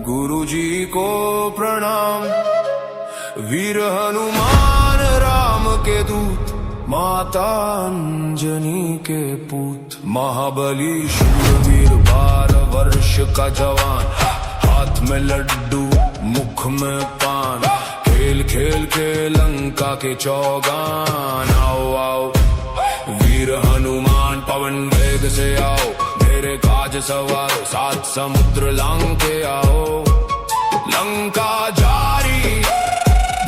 गुरु जी को प्रणाम। वीर हनुमान राम के दूत, माता अंजनी के पूत। महाबली शूरवीर 12 वर्ष का जवान, हाथ में लड्डू मुख में पान। खेल खेल के लंका के चौगान। आओ आओ वीर हनुमान पवन वेग से आओ, मेरे काज सवारो 7 समुद्र लांग के आओ। लंका जारी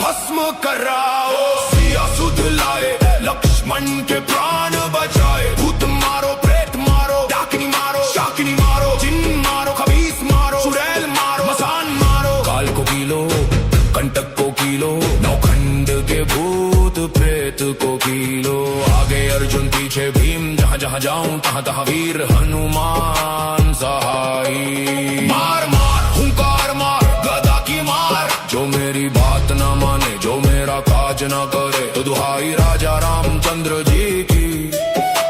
भस्म कराओ, सिया सुध लाए लक्ष्मण के प्राण बचाए। भूत मारो प्रेत मारो, डाकिनी मारो शाकिनी मारो, जिन मारो खबीस मारो, चुड़ैल मारो मसान मारो। काल को कीलो कंटक को कीलो, नौखंड के भूत प्रेत को कीलो। आगे अर्जुन पीछे भीम, जहाँ जहाँ जाऊं तहाँ तहाँ वीर हनुमान सहाई। मार मार हुंकार मार गदा की मार, जो मेरी बात न माने जो मेरा काज न करे। तो दुहाई राजा रामचंद्र जी की,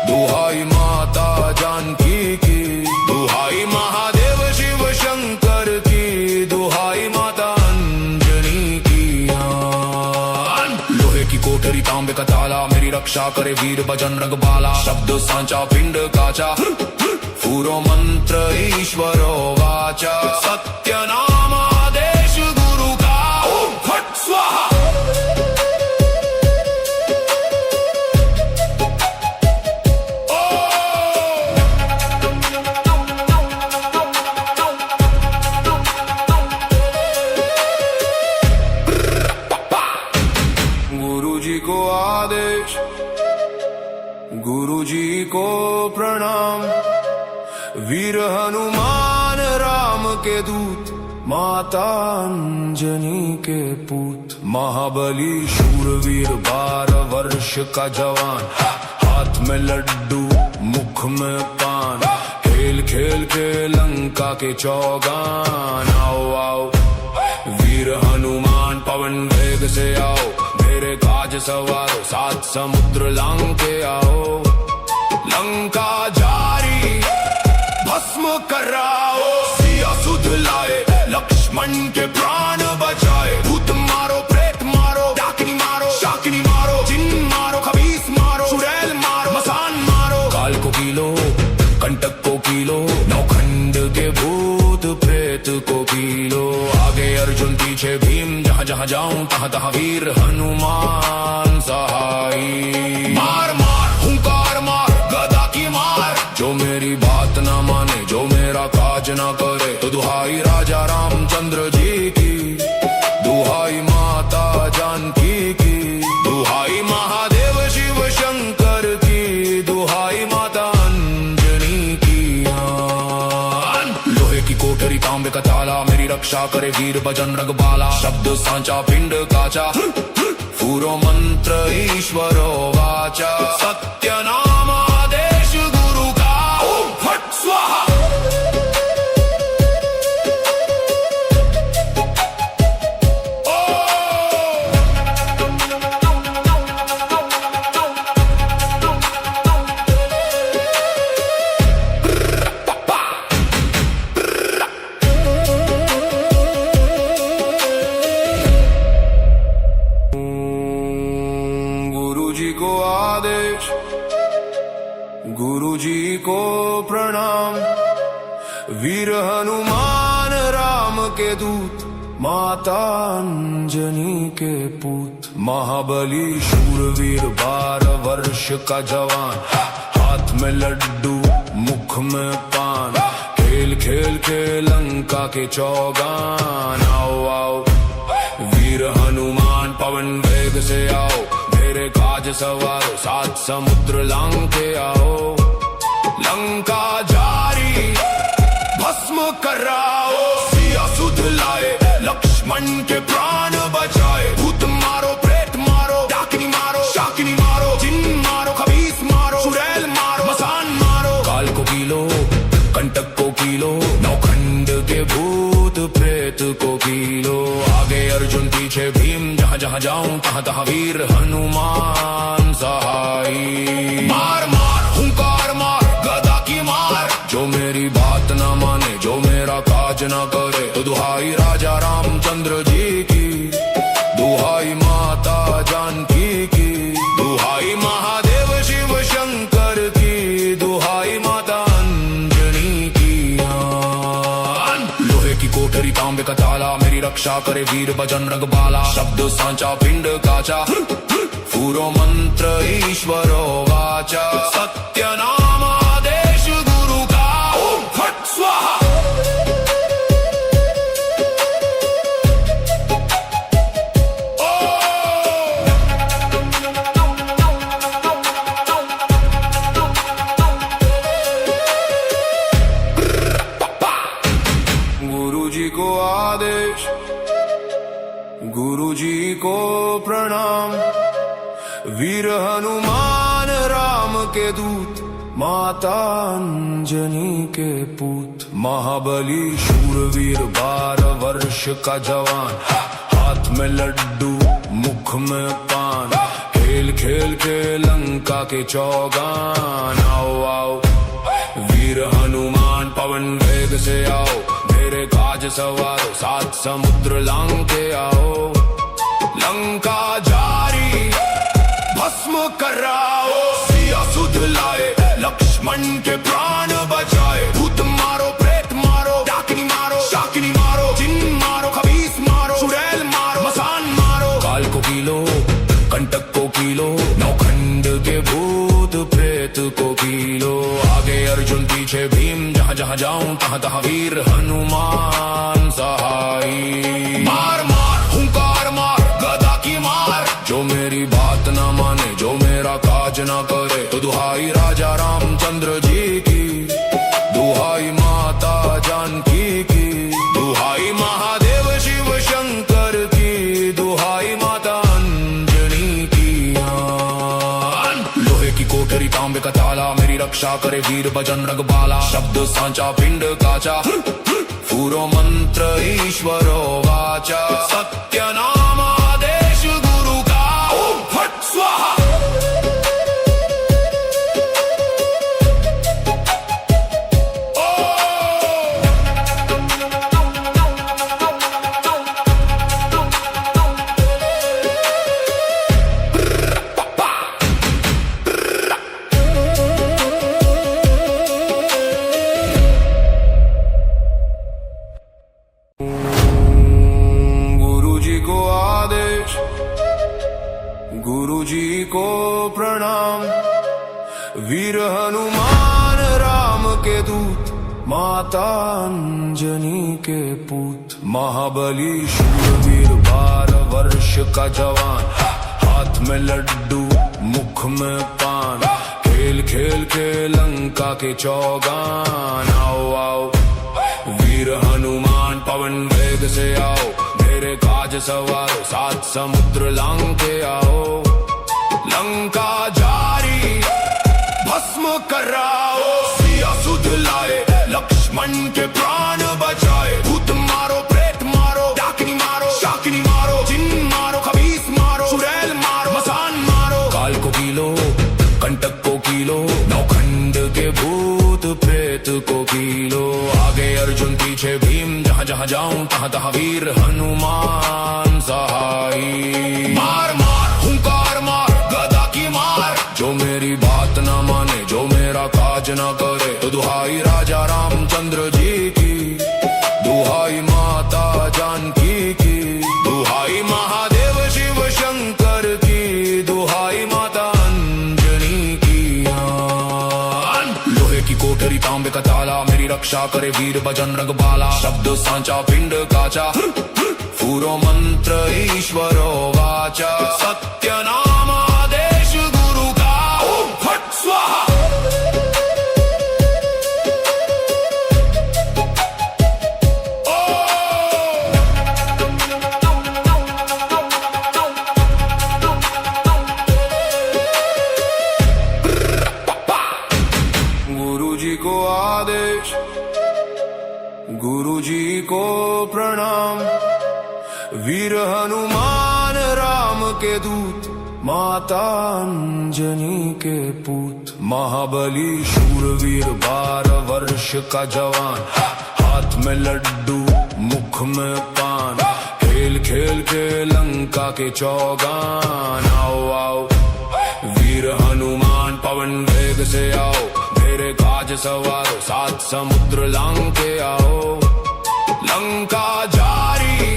दुहाई माता जानकी की, दुहाई महादेव शिव शंकर की, दुहाई माता अंजनी की। लोहे की कोठरी तांबे का ताला, मेरी रक्षा करे वीर बजरंग बाला। शब्द सांचा पिंड काचा, पूरो मंत्र ईश्वरो वाचा। सत्य नाम आदेश गुरु का, ओम फट स्वाहा। गुरु जी को आदेश, गुरु जी को प्रणाम। वीर हनुमान राम के दूत, माता अंजनी के पूत। महाबली शूरवीर 12 वर्ष का जवान, हाथ में लड्डू मुख में पान। खेल खेल के लंका के चौगान। आओ आओ वीर हनुमान पवन वेग से आओ, मेरे काज सवारो 7 समुद्र लांग के आओ। लंका जारी भस्म कराओ, सिया सुध लाए लक्ष्मण के प्राण बचाए। भूत मारो प्रेत मारो, डाकिनी मारो शाकिनी मारो, जिन मारो खबीस मारो, चुड़ैल मारो मसान मारो। काल को कीलो कंटक को कीलो, नौखंड के भूत प्रेत को कीलो। आगे अर्जुन पीछे भीम, जहाँ जहाँ जाऊं तहाँ तहाँ वीर हनुमान सहाई। मार मार हुंकार मार गदा की मार, जो मेरी बात न माने जो मेरा काज न करे। तो दुहाई राजा रामचंद्र जी की, दुहाई माता जानकी की, दुहाई महादेव शिव शंकर की, दुहाई माता अंजनी की। लोहे की कोठरी तांबे का ताला, मेरी रक्षा करे वीर बजरंग बाला। शब्द सांचा पिंड काचा, पूरो मंत्र ईश्वरो वाचा। सत्य नाम आदेश गुरु का, ओम फट स्वाहा। को आदेश, गुरु जी को प्रणाम। वीर हनुमान राम के दूत, माता अंजनी के पूत। महाबली शूरवीर 12 वर्ष का जवान, हाथ में लड्डू मुख में पान। खेल खेल के लंका के चौगान। आओ आओ वीर हनुमान पवन वेग से आओ, मेरे काज सवारो 7 समुद्र लांग के आओ। लंका जारी भस्म कराओ, सिया सुध लाए लक्ष्मण के प्राण बचाए। भूत मारो प्रेत मारो, डाकिनी मारो शाकिनी मारो, जिन मारो खबीस मारो, चुड़ैल मारो मसान मारो। काल को कीलो कंटक को कीलो, नौखंड के भूत प्रेत को कीलो। आगे अर्जुन पीछे भीम, जहाँ जहाँ जाऊं तहाँ तहाँ वीर हनुमान सहाई। मार मार हुंकार मार गदा की मार, जो मेरी बात न माने जो मेरा काज न करे। तो दुहाई राजा रामचंद्र जी की, दुहाई माता जानकी की, दुहाई महादेव शिव शंकर की, दुहाई माता अंजनी की। लोहे की कोठरी तांबे का ताला, मेरी रक्षा करे वीर बजरंग बाला। शब्द सांचा पिंड काचा, पूरो मंत्र ईश्वरो वाचा। सत्य नाम आदेश गुरु का, ओम फट स्वाहा। गुरु जी को आदेश, गुरु जी को प्रणाम। वीर हनुमान राम के दूत, माता अंजनी के पूत। महाबली शूरवीर 12 वर्ष का जवान, हाथ में लड्डू मुख में पान। खेल खेल के लंका के चौगान। आओ आओ वीर हनुमान पवन वेग से आओ, मेरे काज सवारो 7 समुद्र लांग के आओ। लंका जारी भस्म कराओ, सिया सुध लाए लक्ष्मण के प्राण बचाए। भूत मारो प्रेत मारो, डाकिनी मारो शाकिनी मारो, जिन मारो खबीस मारो, चुड़ैल मारो मसान मारो। काल को कीलो कंटक को कीलो, नौखंड के भूत प्रेत को कीलो। आगे अर्जुन पीछे भीम, जहाँ जहाँ जाऊं तहाँ तहाँ वीर हनुमान सहाई। मार मार हुंकार मार गदा की मार, जो मेरी बात ना माने जो मेरा काज ना करे। तो दुहाई राजा रामचंद्र जी की, दुहाई माता जानकी की, दुहाई महादेव शिव शंकर की, दुहाई माता अंजनी की। लोहे की कोठरी तांबे का ताला, मेरी रक्षा करे वीर बजरंग बाला। शब्द सांचा पिंड काचा, पूरो मंत्र ईश्वरो वाचा। सत्य नाम आदेश गुरु का, ओम फट स्वाहा। गुरु जी को प्रणाम। वीर हनुमान राम के दूत, माता अंजनी के पूत। महाबली शूरवीर 12 वर्ष का जवान, हाथ में लड्डू मुख में पान। खेल खेल के लंका के चौगान। आओ आओ वीर हनुमान पवन वेग से आओ, मेरे काज सवारो 7 समुद्र लांग के आओ। लंका जारी भस्म कराओ, सिया सुध लाए लक्ष्मण के प्राण बचाए। भूत मारो प्रेत मारो, डाकिनी मारो शाकिनी मारो, जिन मारो खबीस मारो, चुड़ैल मारो मसान मारो। काल को कीलो कंटक को कीलो, नौखंड के भूत प्रेत को कीलो। आगे अर्जुन पीछे भीम, जहाँ जहाँ जाऊं तहाँ तहाँ वीर हनुमान सहाई। मार मार हुंकार मार गदा की मार, जो मेरी बात ना माने जो मेरा काज ना करे। तो दुहाई राजा रामचंद्र जी की, दुहाई माता जानकी की, दुहाई महादेव शिव शंकर की, दुहाई माता अंजनी की। लोहे की कोठरी तांबे का ताला, मेरी रक्षा करे वीर बजरंग बाला। शब्द सांचा पिंड काचा, पूरो मंत्र ईश्वरो वाचा। सत्य नाम आदेश गुरु का, ओम फट स्वाहा। गुरु जी को आदेश, गुरु जी को प्रणाम। वीर हनुमान राम के दूत, माता अंजनी के पूत। महाबली शूरवीर 12 वर्ष का जवान, हाथ में लड्डू मुख में पान, खेल खेल के लंका के चौगान। आओ आओ वीर हनुमान पवन वेग से आओ, मेरे काज सवारो सात समुद्र लांग के आओ। लंका जारी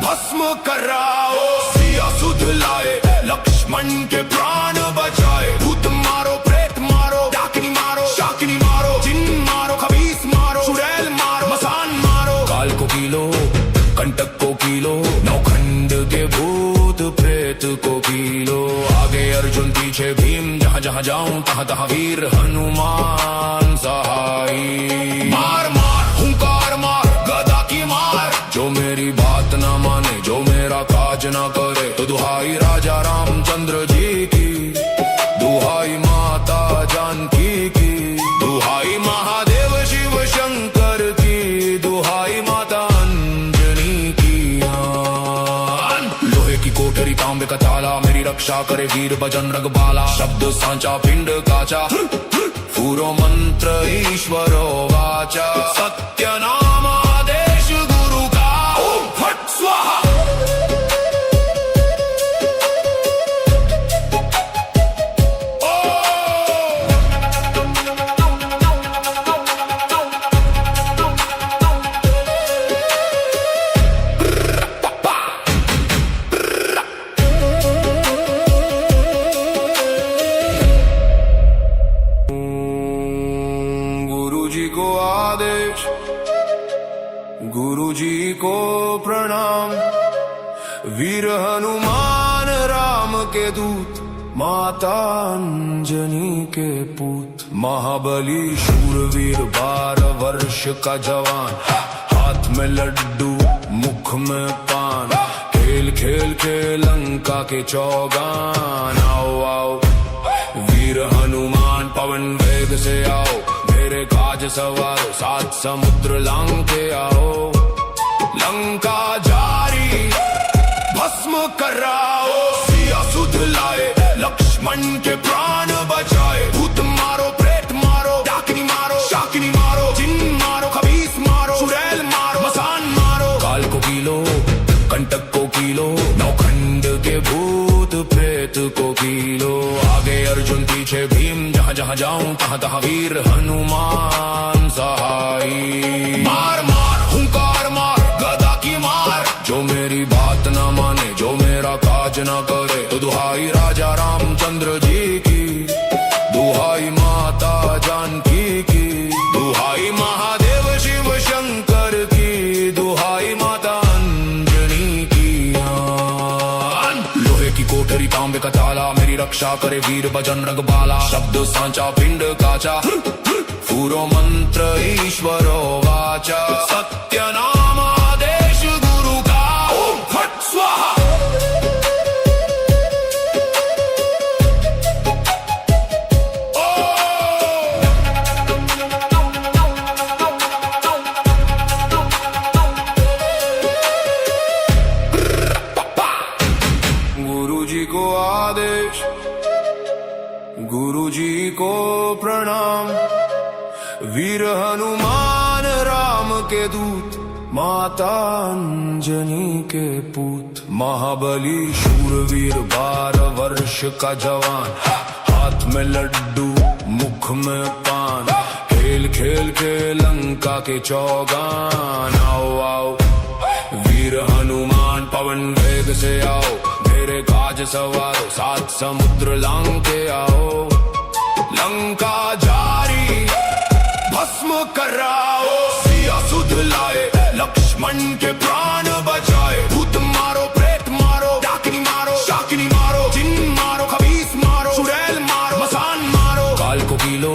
भस्म कराओ, सिया सुध लाए लक्ष्मण के प्राण बचाए। भूत मारो प्रेत मारो, डाकिनी मारो शाकिनी मारो, जिन मारो खबीस मारो, चुड़ैल मारो मसान मारो। काल को कीलो कंटक को कीलो, नौखंड के भूत प्रेत को कीलो। आगे अर्जुन पीछे भीम, जहाँ जहाँ जाऊं तहाँ तहाँ वीर हनुमान सहाई। मार मार हुंकार मार गदा की मार, जो मेरी बात ना माने जो मेरा काज ना करे। तो दुहाई राजा रामचंद्र जी की, दुहाई माता जानकी की, दुहाई महादेव शिव शंकर की, दुहाई माता अंजनी की। लोहे की कोठरी तांबे का ताला, मेरी रक्षा करे वीर बजरंग बाला। शब्द सांचा पिंड काचा, पूरो मंत्र ईश्वरो वाचा। सत्य नाम आदेश गुरु का, ओम फट स्वाहा। को आदेश, गुरु जी को प्रणाम। वीर हनुमान राम के दूत, माता अंजनी के पूत। महाबली शूरवीर 12 वर्ष का जवान, हाथ में लड्डू मुख में पान, खेल खेल के लंका के चौगान। आओ आओ वीर हनुमान पवन वेग से आओ, मेरे काज सवारो सात समुद्र लांग के आओ। लंका जारी भस्म कराओ, सिया सुध लाए लक्ष्मण के प्राण बचाए। भूत मारो प्रेत मारो, डाकिनी मारो शाकिनी मारो, जिन मारो खबीस मारो, चुड़ैल मारो मसान मारो। काल को कीलो कंटक को कीलो, नौखंड के भूत प्रेत को कीलो। आगे अर्जुन पीछे भीम, जहाँ जहाँ जाऊं तहाँ तहाँ वीर हनुमान सहाई। मार मार हुंकार मार गदा की मार, जो मेरी बात ना माने जो मेरा काज ना करे। तो दुहाई राजा रामचंद्र जी की, दुहाई माता जानकी की, दुहाई महादेव शिव शंकर की, दुहाई माता अंजनी की। लोहे की कोठरी तांबे का ताला, मेरी रक्षा करे वीर बजरंग बाला। शब्द सांचा पिंड काचा, पूरो मंत्र ईश्वरो वाचा। सत्य नाम आदेश गुरु का, ओम फट स्वाहा। गुरु जी को आदेश, गुरु जी को प्रणाम। वीर हनुमान राम के दूत, माता अंजनी के पूत। महाबली शूरवीर 12 वर्ष का जवान, हाथ में लड्डू मुख में पान, खेल खेल के लंका के चौगान। आओ आओ वीर हनुमान पवन वेग से आओ, मेरे काज सवारो सात समुद्र लांग के आओ। लंका जारी भस्म कराओ, सिया सुध लाए लक्ष्मण के प्राण बचाए। भूत मारो प्रेत मारो, डाकिनी मारो शाकिनी मारो, जिन मारो खबीस मारो, चुड़ैल मारो मसान मारो। काल को कीलो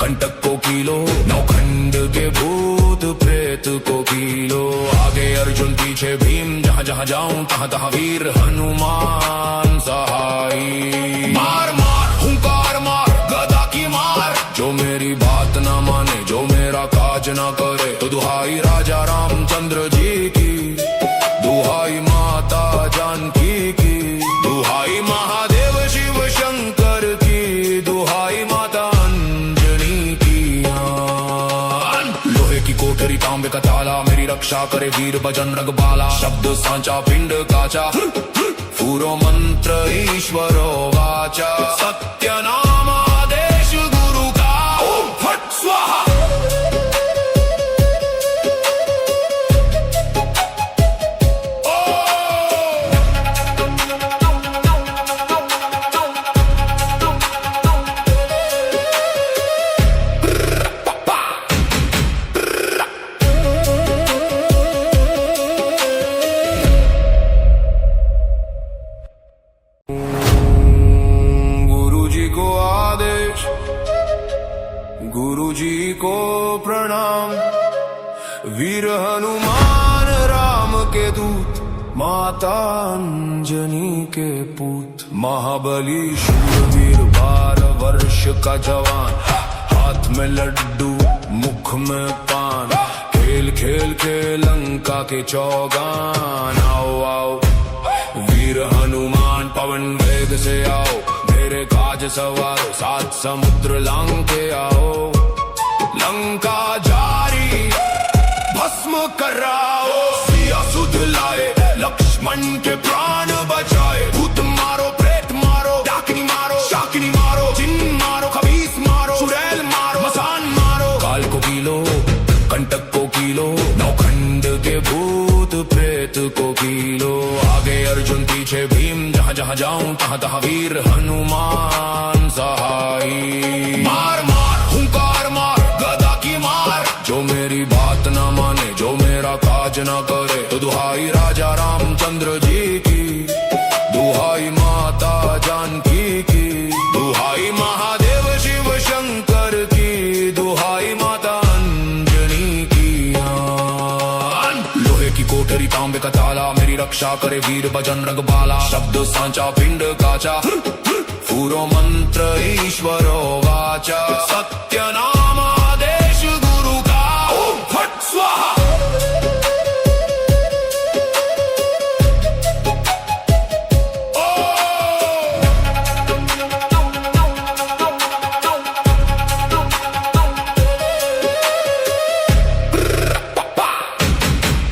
कंटक को कीलो, नौखंड के भूत प्रेत को कीलो। आगे अर्जुन पीछे भीम, जहाँ जहाँ जाऊं तहाँ तहाँ वीर हनुमान सहाई। मार मार हुंकार मार गदा की मार, जो मेरी बात ना माने जो मेरा काज ना करे। तो दुहाई राजा रामचंद्र जी की, दुहाई माता जानकी की, दुहाई महादेव शिव शंकर की, दुहाई माता अंजनी की। लोहे की कोठरी तांबे का ताला, मेरी रक्षा करे वीर बजरंग बाला। शब्द सांचा पिंड काचा, पूरो मंत्र ईश्वरो वाचा। सत्य नाम आदेश गुरु का, ओम फट स्वाहा। गुरु जी को प्रणाम, वीर हनुमान राम के दूत, माता अंजनी के पूत। महाबली शूरवीर 12 वर्ष का जवान, हाथ में लड्डू मुख में पान। खेल खेल के लंका के चौगान। आओ आओ वीर हनुमान पवन वेग से आओ, मेरे काज सवारो 7 समुद्र लांग के आओ। लंका जारी भस्म कराओ, सिया सुध लाए लक्ष्मण के प्राण बचाए। भूत मारो प्रेत मारो, डाकिनी मारो शाकिनी मारो, जिन मारो खबीस मारो, चुड़ैल मारो मसान मारो। काल को कीलो कंटक को कीलो, नौखंड के भूत प्रेत को कीलो। आगे अर्जुन पीछे भीम, जहाँ जहाँ जाऊं तहाँ तहाँ वीर हनुमान सहाई। मार मार हुंकार मार गदा की मार, जो मेरी बात न माने जो मेरा काज न करे। तो दुहाई राजा रामचंद्र जी की, दुहाई माता जानकी की, दुहाई महादेव शिव शंकर की, दुहाई माता अंजनी की। लोहे की कोठरी तांबे का ताला, मेरी रक्षा करे वीर बजरंग बाला। शब्द सांचा पिंड काचा, पूरो मंत्र ईश्वरो वाचा। सत्य नाम आदेश गुरु का, ओम फट स्वाहा।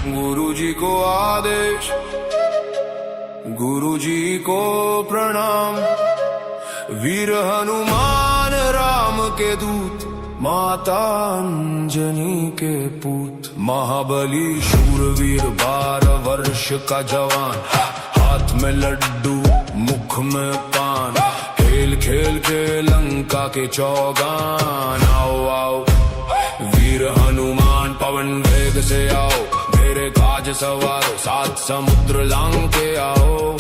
गुरु जी को आदेश, गुरु जी को प्रणाम, वीर हनुमान राम के दूत, माता अंजनी के पूत। महाबली शूरवीर 12 वर्ष का जवान, हाथ में लड्डू मुख में पान। खेल खेल के लंका के चौगान। आओ आओ वीर हनुमान पवन वेग से आओ, मेरे काज सवारो 7 समुद्र लांग के आओ।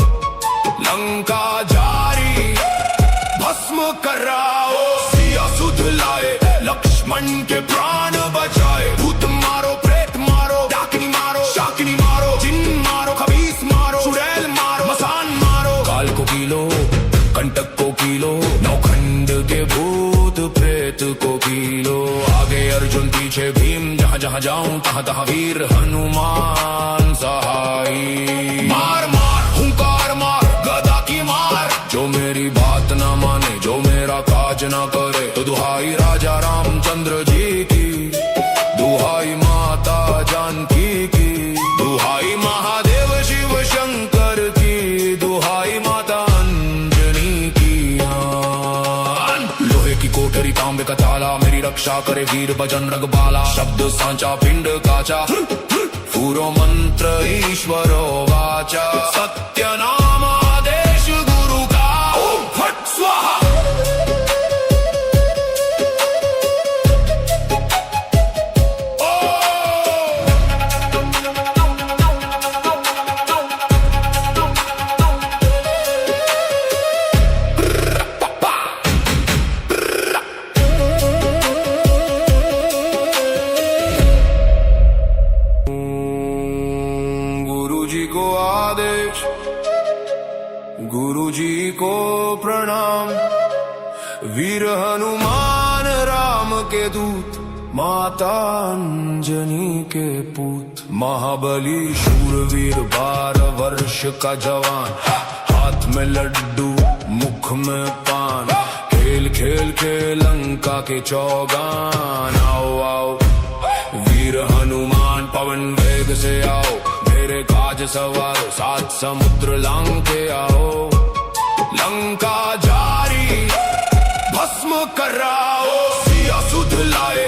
लंका जारी भस्म कराओ, सिया सुध लाए लक्ष्मण के प्राण बचाए। भूत मारो प्रेत मारो, डाकिनी मारो शाकिनी मारो, जिन मारो खबीस मारो, चुड़ैल मारो मसान मारो। काल को कीलो कंटक को कीलो, नौखंड के भूत प्रेत को कीलो। आगे अर्जुन पीछे भीम, जहाँ जहाँ जाऊं तहाँ तहाँ वीर हनुमान सहाई। मार मार हुंकार मार गदा की मार, जो मेरी बात न माने जो मेरा काज न करे। तो दुहाई राजा रामचंद्र जी की, दुहाई माता जानकी की, दुहाई महादेव शिव शंकर की, दुहाई माता अंजनी की। लोहे की कोठरी तांबे का ताला, मेरी रक्षा करे वीर बजरंग बाला। शब्द सांचा पिंड काचा, पूरो मंत्र ईश्वरो वाचा। सत्य नाम आदेश गुरु का, ओम फट स्वाहा। गुरु जी को प्रणाम, वीर हनुमान राम के दूत, माता अंजनी के पूत। महाबली शूरवीर 12 वर्ष का जवान, हाथ में लड्डू मुख में पान। खेल खेल के लंका के चौगान। आओ आओ वीर हनुमान पवन वेग से आओ, मेरे काज सवारो, 7 समुद्र लांग के आओ। लंका जारी भस्म कराओ।